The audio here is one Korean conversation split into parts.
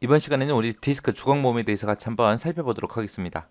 이번 시간에는 우리 디스크 조각 모음에 대해서 같이 한번 살펴보도록 하겠습니다.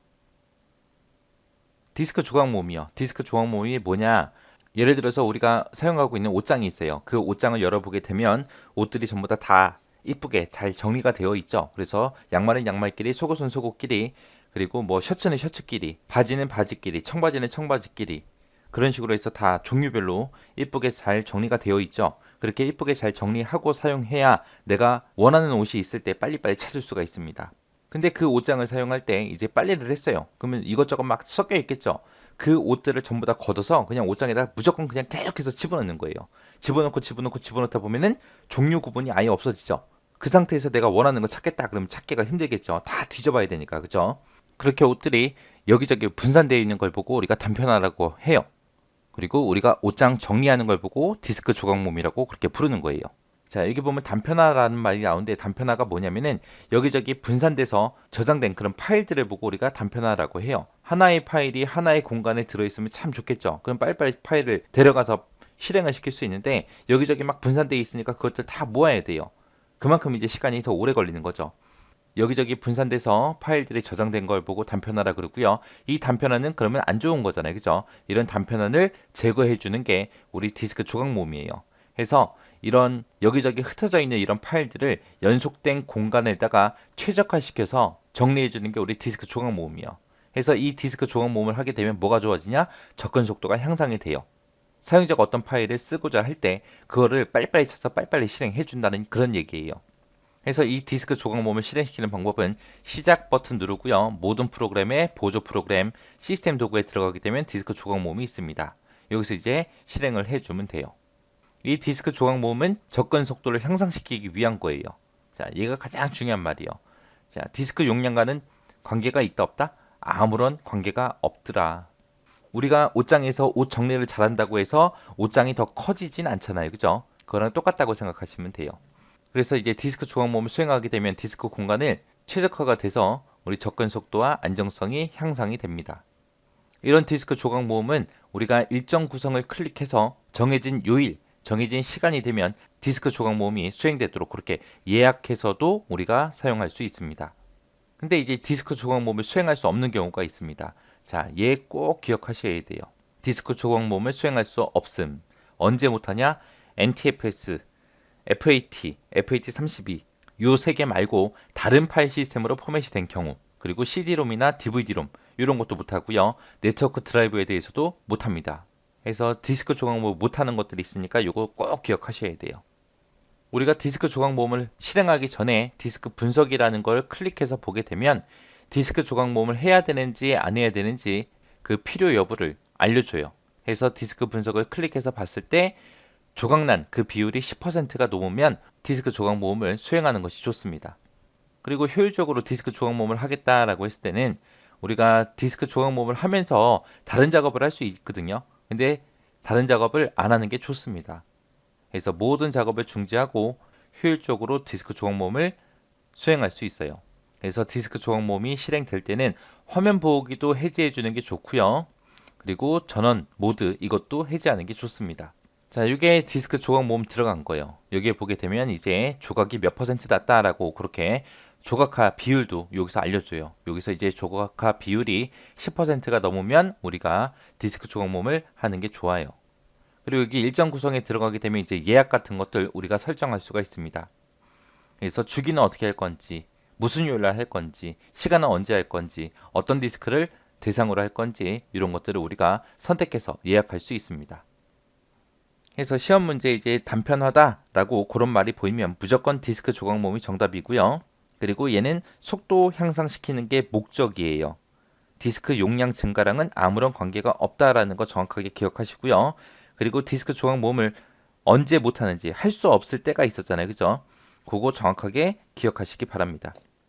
디스크 조각 모음이요. 디스크 조각 모음이 뭐냐? 예를 들어서 우리가 사용하고 있는 옷장이 있어요. 그 옷장을 열어보게 되면 옷들이 전부 다 이쁘게 잘 정리가 되어 있죠. 그래서 양말은 양말끼리, 속옷은 속옷끼리, 그리고 뭐 셔츠는 셔츠끼리, 바지는 바지끼리, 청바지는 청바지끼리, 그런 식으로 해서 다 종류별로 이쁘게 잘 정리가 되어 있죠. 그렇게 이쁘게 잘 정리하고 사용해야 내가 원하는 옷이 있을 때 빨리빨리 찾을 수가 있습니다. 근데 그 옷장을 사용할 때 이제 빨래를 했어요. 그러면 이것저것 막 섞여 있겠죠. 그 옷들을 전부 다 걷어서 그냥 옷장에다 무조건 그냥 계속해서 집어넣는 거예요. 집어넣다 보면은 종류 구분이 아예 없어지죠. 그 상태에서 내가 원하는 거 찾겠다 그러면 찾기가 힘들겠죠. 다 뒤져봐야 되니까, 그죠? 그렇게 옷들이 여기저기 분산되어 있는 걸 보고 우리가 단편화라고 해요. 그리고 우리가 옷장 정리하는 걸 보고 디스크 조각몸이라고 그렇게 부르는 거예요. 자, 여기 보면 단편화라는 말이 나오는데, 단편화가 뭐냐면은 여기저기 분산돼서 저장된 그런 파일들을 보고 우리가 단편화라고 해요. 하나의 파일이 하나의 공간에 들어있으면 참 좋겠죠. 그럼 빨리빨리 파일을 데려가서 실행을 시킬 수 있는데, 여기저기 막 분산되어 있으니까 그것들 다 모아야 돼요. 그만큼 이제 시간이 더 오래 걸리는 거죠. 여기저기 분산돼서 파일들이 저장된 걸 보고 단편화라 그러고요. 이 단편화는 그러면 안 좋은 거잖아요. 그죠? 이런 단편화를 제거해 주는 게 우리 디스크 조각 모음이에요. 해서 이런 여기저기 흩어져 있는 이런 파일들을 연속된 공간에다가 최적화시켜서 정리해 주는 게 우리 디스크 조각 모음이에요. 해서 이 디스크 조각 모음을 하게 되면 뭐가 좋아지냐? 접근 속도가 향상이 돼요. 사용자가 어떤 파일을 쓰고자 할 때 그거를 빨리빨리 찾아서 빨리빨리 실행해 준다는 그런 얘기예요. 그래서 이 디스크 조각 모음을 실행시키는 방법은 시작 버튼 누르고요. 모든 프로그램의 보조 프로그램 시스템 도구에 들어가게 되면 디스크 조각 모음이 있습니다. 여기서 이제 실행을 해주면 돼요. 이 디스크 조각 모음은 접근 속도를 향상시키기 위한 거예요. 자, 얘가 가장 중요한 말이에요. 자, 디스크 용량과는 관계가 있다 없다? 아무런 관계가 없더라. 우리가 옷장에서 옷 정리를 잘한다고 해서 옷장이 더 커지진 않잖아요. 그죠? 그거랑 똑같다고 생각하시면 돼요. 그래서 이제 디스크 조각 모음을 수행하게 되면 디스크 공간을 최적화가 돼서 우리 접근 속도와 안정성이 향상이 됩니다. 이런 디스크 조각 모음은 우리가 일정 구성을 클릭해서 정해진 요일, 정해진 시간이 되면 디스크 조각 모음이 수행되도록 그렇게 예약해서도 우리가 사용할 수 있습니다. 근데 이제 디스크 조각 모음을 수행할 수 없는 경우가 있습니다. 자, 얘 꼭 기억하셔야 돼요. 디스크 조각 모음을 수행할 수 없음. 언제 못하냐? NTFS, FAT, FAT32 요 세 개 말고 다른 파일 시스템으로 포맷이 된 경우, 그리고 CD롬이나 DVD롬 이런 것도 못하고요. 네트워크 드라이브에 대해서도 못합니다. 그래서 디스크 조각 모음 못하는 것들이 있으니까 이거 꼭 기억하셔야 돼요. 우리가 디스크 조각 모음을 실행하기 전에 디스크 분석이라는 걸 클릭해서 보게 되면 디스크 조각 모음을 해야 되는지 안 해야 되는지 그 필요 여부를 알려줘요. 그래서 디스크 분석을 클릭해서 봤을 때 조각난 그 비율이 10%가 넘으면 디스크 조각 모음을 수행하는 것이 좋습니다. 그리고 효율적으로 디스크 조각 모음을 하겠다라고 했을 때는 우리가 디스크 조각 모음을 하면서 다른 작업을 할 수 있거든요. 근데 다른 작업을 안 하는 게 좋습니다. 그래서 모든 작업을 중지하고 효율적으로 디스크 조각 모음을 수행할 수 있어요. 그래서 디스크 조각 모음이 실행될 때는 화면 보기도 해제해 주는 게 좋고요. 그리고 전원, 모드 이것도 해제하는 게 좋습니다. 자, 이게 디스크 조각 모음 들어간 거예요. 여기에 보게 되면 이제 조각이 몇 퍼센트 났다라고 그렇게 조각화 비율도 여기서 알려줘요. 여기서 이제 조각화 비율이 10%가 넘으면 우리가 디스크 조각 모음을 하는 게 좋아요. 그리고 여기 일정 구성에 들어가게 되면 이제 예약 같은 것들 우리가 설정할 수가 있습니다. 그래서 주기는 어떻게 할 건지, 무슨 요일 날 할 건지, 시간은 언제 할 건지, 어떤 디스크를 대상으로 할 건지 이런 것들을 우리가 선택해서 예약할 수 있습니다. 그래서 시험 문제에 이제 단편화다라고 그런 말이 보이면 무조건 디스크 조각 모음이 정답이고요. 그리고 얘는 속도 향상시키는 게 목적이에요. 디스크 용량 증가랑은 아무런 관계가 없다라는 거 정확하게 기억하시고요. 그리고 디스크 조각 모음을 언제 못하는지 할 수 없을 때가 있었잖아요. 그죠? 그거 정확하게 기억하시기 바랍니다.